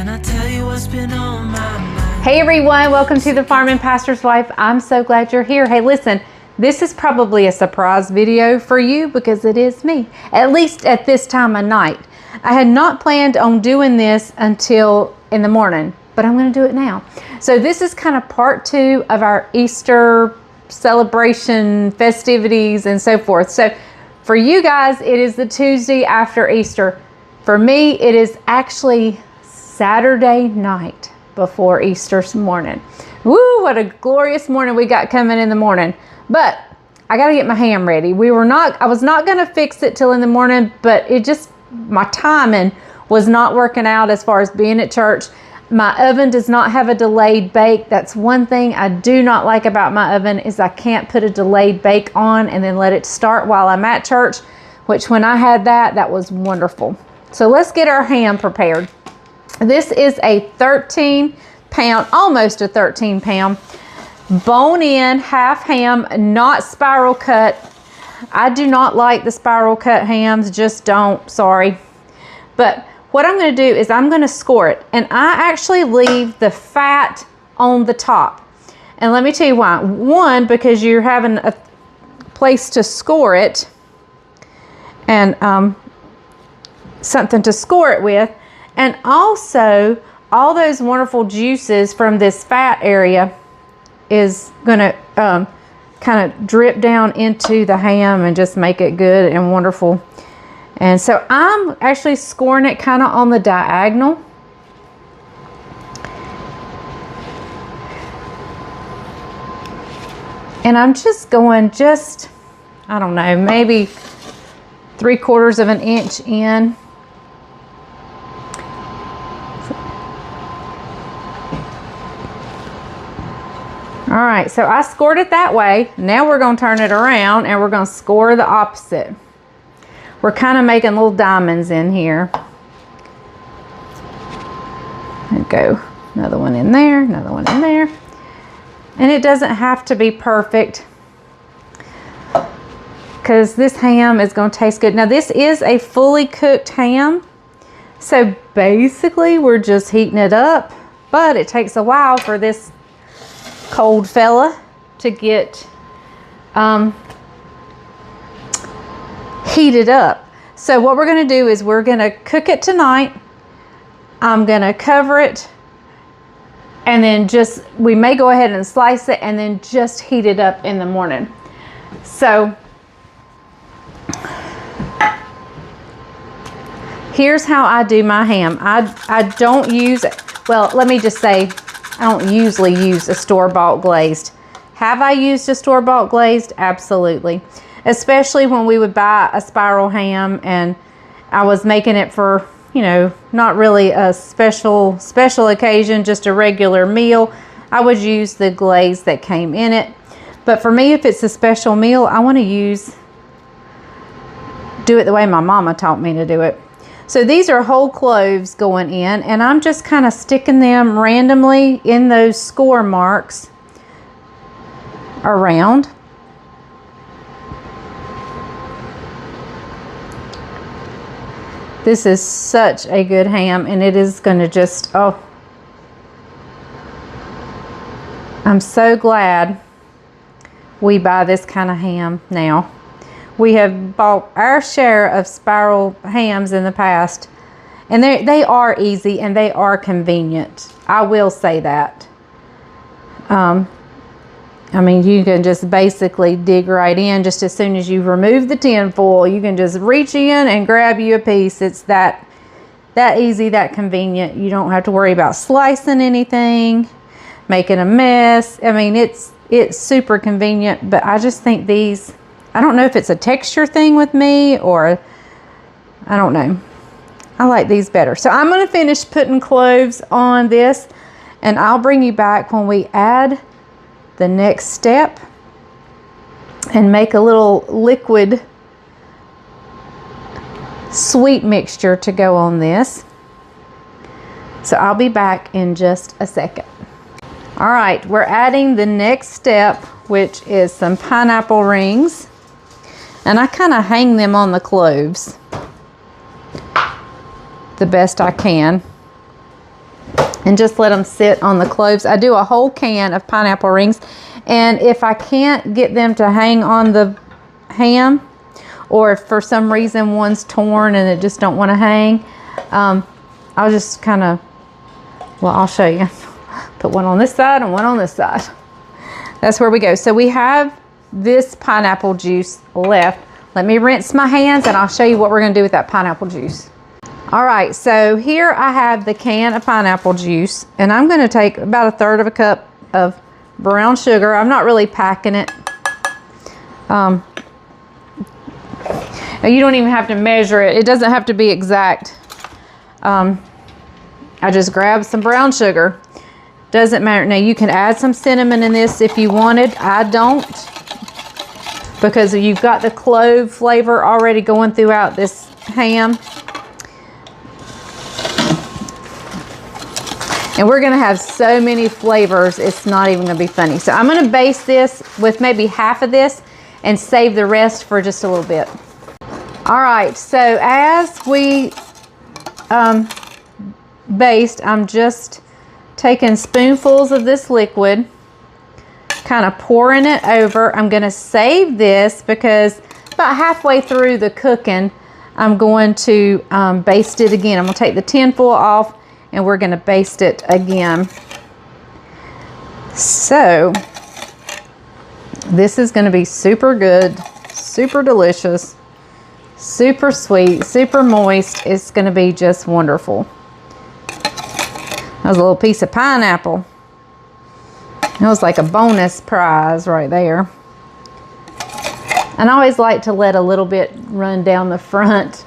Can I tell you what's been on my mind? Hey everyone, welcome to the Farm and Pastor's Wife. I'm so glad you're here. Hey, listen, this is probably a surprise video for you because it is me, at least at this time of night. I had not planned on doing this until in the morning, but I'm going to do it now. So this is kind of part 2 of our Easter celebration festivities and so forth. So for you guys, it is the Tuesday after Easter. For me, it is actually Saturday night before Easter morning. Woo, what a glorious morning we got coming in the morning. But I got to get my ham ready. I was not going to fix it till in the morning, but my timing was not working out as far as being at church. My oven does not have a delayed bake. That's one thing I do not like about my oven is I can't put a delayed bake on and then let it start while I'm at church, which when I had that was wonderful. So let's get our ham prepared. This is a 13-pound, almost a 13-pound, bone-in half ham, not spiral cut. I do not like the spiral cut hams, just don't, sorry. But what I'm going to do is I'm going to score it, and I actually leave the fat on the top. And let me tell you why. One, because you're having a place to score it and something to score it with. And also, all those wonderful juices from this fat area is going to kind of drip down into the ham and just make it good and wonderful. And so I'm actually scoring it kind of on the diagonal. And I'm just going I don't know, maybe 3/4 of an inch in. All right, so I scored it that way. Now we're going to turn it around and we're going to score the opposite. We're kind of making little diamonds in here. And go another one in there, another one in there. And it doesn't have to be perfect because this ham is going to taste good. Now this is a fully cooked ham. So basically we're just heating it up, but it takes a while for this cold fella to get heated up. So what we're going to do is we're going to cook it tonight. I'm going to cover it and then we may go ahead and slice it and then just heat it up in the morning. So here's how I do my ham. I don't use, well, let me just say, I don't usually use a store-bought glazed. Have I used a store-bought glazed? Absolutely. Especially when we would buy a spiral ham and I was making it for, you know, not really a special occasion, just a regular meal. I would use the glaze that came in it. But for me, if it's a special meal, I want to do it the way my mama taught me to do it. So these are whole cloves going in, and I'm just kind of sticking them randomly in those score marks around. This is such a good ham, and it is going to just, oh, I'm so glad we buy this kind of ham now. We have bought our share of spiral hams in the past, and they are easy and they are convenient. I will say that. I mean, you can just basically dig right in just as soon as you remove the tin foil. You can just reach in and grab you a piece. It's that easy, that convenient. You don't have to worry about slicing anything, making a mess. I mean, it's super convenient, but I just think these, I don't know if it's a texture thing with me or I don't know. I like these better. So I'm going to finish putting cloves on this, and I'll bring you back when we add the next step and make a little liquid sweet mixture to go on this. So I'll be back in just a second. All right, we're adding the next step, which is some pineapple rings. And I kind of hang them on the cloves the best I can. and just let them sit on the cloves. I do a whole can of pineapple rings, and if I can't get them to hang on the ham, or if for some reason one's torn and it just don't want to hang, I'll just kind of, well, I'll show you. Put one on this side and one on this side. That's where we go. So we have this pineapple juice left. Let me rinse my hands and I'll show you what we're going to do with that pineapple juice. All right, so here I have the can of pineapple juice, and I'm going to take about 1/3 of a cup of brown sugar. I'm not really packing it. You don't even have to measure it. It doesn't have to be exact. I just grabbed some brown sugar. Doesn't matter. Now you can add some cinnamon in this if you wanted. I don't, because you've got the clove flavor already going throughout this ham. And we're gonna have so many flavors, it's not even gonna be funny. So I'm gonna baste this with maybe half of this and save the rest for just a little bit. All right, so as we baste, I'm just taking spoonfuls of this liquid, kind of pouring it over. I'm gonna save this because about halfway through the cooking, I'm going to baste it again. I'm gonna take the tin foil off and we're gonna baste it again. So this is gonna be super good, super delicious, super sweet, super moist. It's gonna be just wonderful. That was a little piece of pineapple. That was like a bonus prize right there. And I always like to let a little bit run down the front.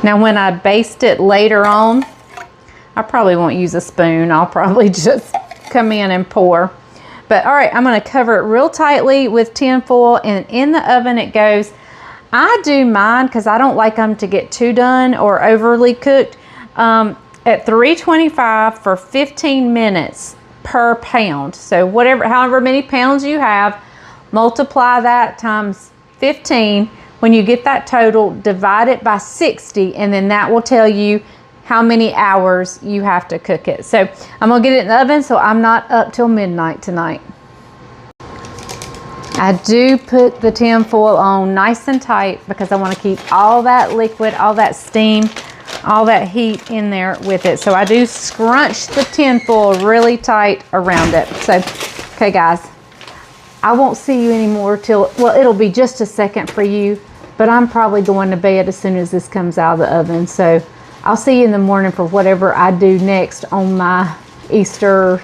Now when I baste it later on, I probably won't use a spoon. I'll probably just come in and pour. But all right, I'm gonna cover it real tightly with tin foil, and in the oven it goes. I do mine because I don't like them to get too done or overly cooked. At 325 for 15 minutes per pound. So however many pounds you have, multiply that times 15. When you get that total, divide it by 60, and then that will tell you how many hours you have to cook it. So I'm gonna get it in the oven so I'm not up till midnight tonight. I do put the tin foil on nice and tight because I want to keep all that liquid, all that steam, all that heat in there with it. So I do scrunch the tin foil really tight around it. So, okay guys, I won't see you anymore till, well, it'll be just a second for you, but I'm probably going to bed as soon as this comes out of the oven. So I'll see you in the morning for whatever I do next on my Easter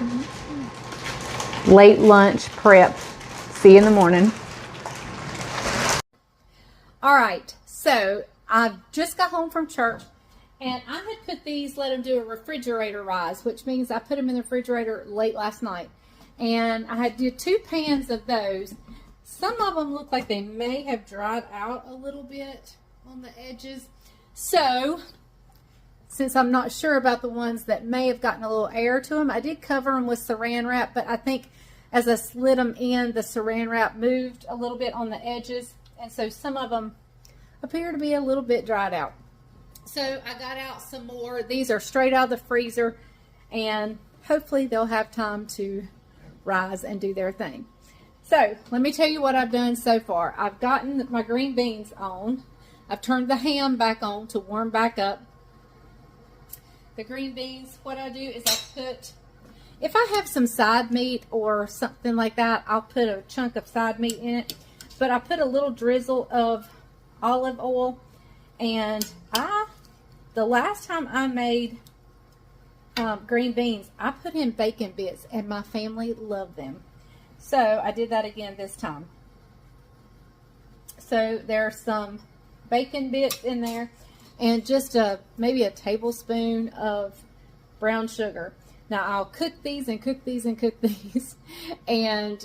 late lunch prep. See you in the morning. All right, so I just got home from church, and I had put these, let them do a refrigerator rise, which means I put them in the refrigerator late last night. And I had did 2 pans of those. Some of them look like they may have dried out a little bit on the edges. So, since I'm not sure about the ones that may have gotten a little air to them, I did cover them with saran wrap, but I think as I slid them in, the saran wrap moved a little bit on the edges, and so some of them appear to be a little bit dried out. So I got out some more. These are straight out of the freezer, and hopefully they'll have time to rise and do their thing. So let me tell you what I've done so far. I've gotten my green beans on. I've turned the ham back on to warm back up. The green beans, what I do is I put, if I have some side meat or something like that, I'll put a chunk of side meat in it. But I put a little drizzle of olive oil, and the last time I made green beans, I put in bacon bits, and my family loved them. So I did that again this time. So there's some bacon bits in there, and just maybe a tablespoon of brown sugar. Now I'll cook these and cook these and cook these, and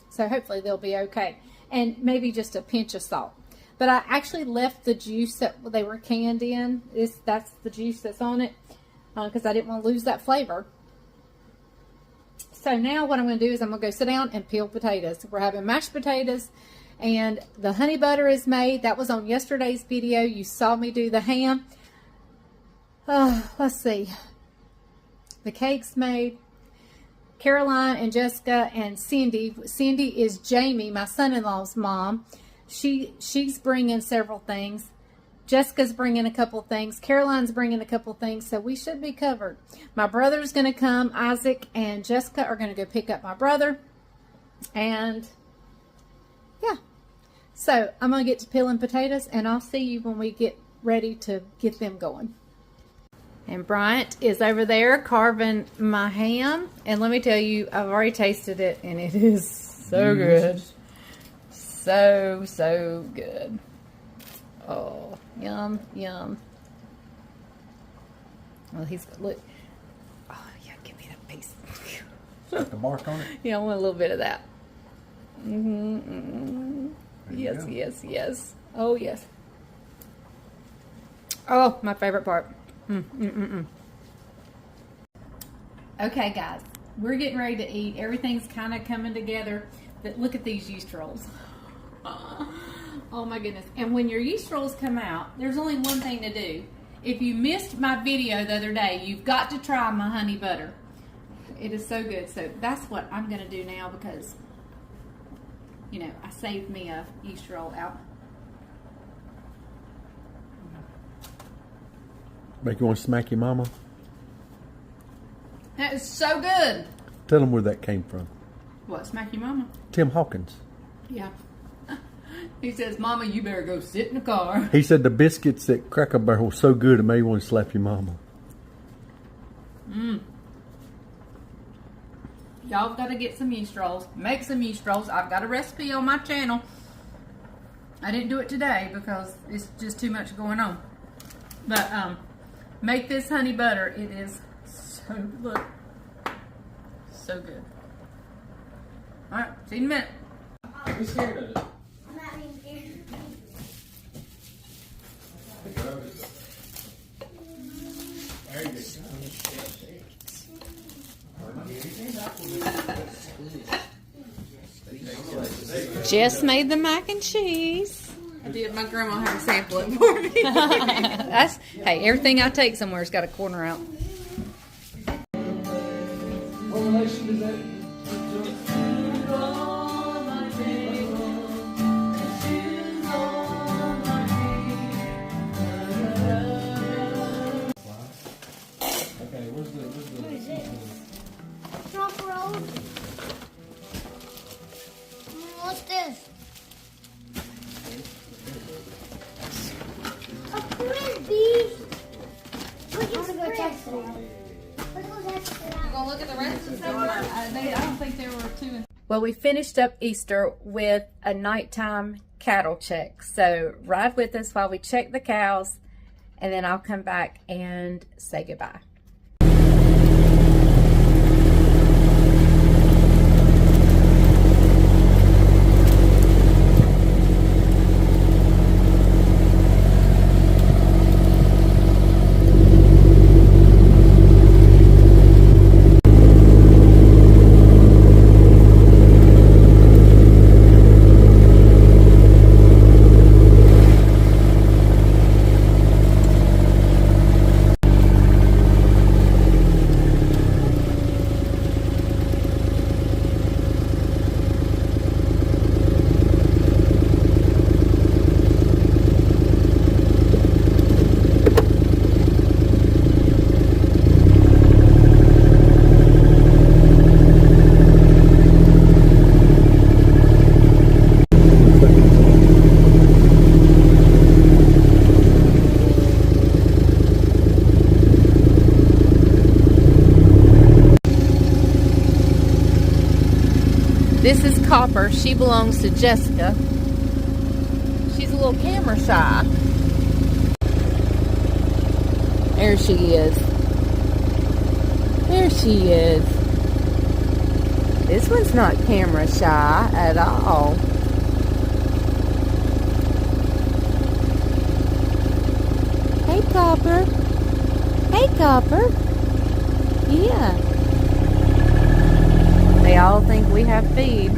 so hopefully they'll be okay. And maybe just a pinch of salt. But I actually left the juice that they were canned in. That's the juice that's on it, because I didn't want to lose that flavor. So now what I'm going to do is I'm going to go sit down and peel potatoes. We're having mashed potatoes And the honey butter is made. That was on yesterday's video. You saw me do the ham. Let's see. The cake's made. Caroline and Jessica and Cindy. Cindy is Jamie, my son-in-law's mom. She's bringing several things. Jessica's bringing a couple things. Caroline's bringing a couple things, so we should be covered. My brother's going to come. Isaac and Jessica are going to go pick up my brother. And, yeah. So, I'm going to get to peeling potatoes, and I'll see you when we get ready to get them going. And Bryant is over there carving my ham. And let me tell you, I've already tasted it, and it is so good. So, so good. Oh, yum, yum. Well, look. Oh, yeah, give me that piece. Got the mark on it? Yeah, I want a little bit of that. Yes, yes, yes. Oh, yes. Oh, my favorite part. Okay, guys. We're getting ready to eat. Everything's kind of coming together. But look at these yeast rolls. Oh my goodness. And when your yeast rolls come out, there's only one thing to do. If you missed my video the other day, you've got to try my honey butter. It is so good. So that's what I'm going to do now because, you know, I saved me a yeast roll out. Make you want to smack your mama? That is so good. Tell them where that came from. What, smack your mama? Tim Hawkins. Yeah. He says, Mama, you better go sit in the car. He said the biscuits at Cracker Barrel were so good it made you want to slap your mama. Y'all got to get some yeast rolls. Make some yeast rolls. I've got a recipe on my channel. I didn't do it today because it's just too much going on. But make this honey butter. It is so good. So good. All right, see you in a minute. Are you scared of it? I'm not being scared. There you go. Just made the mac and cheese. I did. My grandma had to sample it for me. Hey, everything I take somewhere's got a corner out. Okay, where's the Drop roll. What's this? A frisbee. Look at go test it out. Let's go test it out. You gonna look at the rest of the stuff? I don't think there were two. Well, we finished up Easter with a nighttime cattle check. So ride with us while we check the cows, and then I'll come back and say goodbye. This is Copper. She belongs to Jessica. She's a little camera shy. There she is. There she is. This one's not camera shy at all. Hey, Copper. Hey, Copper. Yeah. They all think we have feed.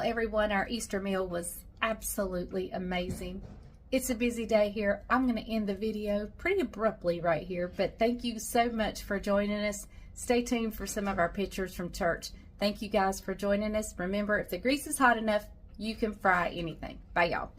everyone our Easter meal was absolutely amazing. It's a busy day here. I'm going to end the video pretty abruptly right here, but thank you so much for joining us. Stay tuned for some of our pictures from church. Thank you guys for joining us. Remember, if the grease is hot enough, you can fry anything. Bye, y'all.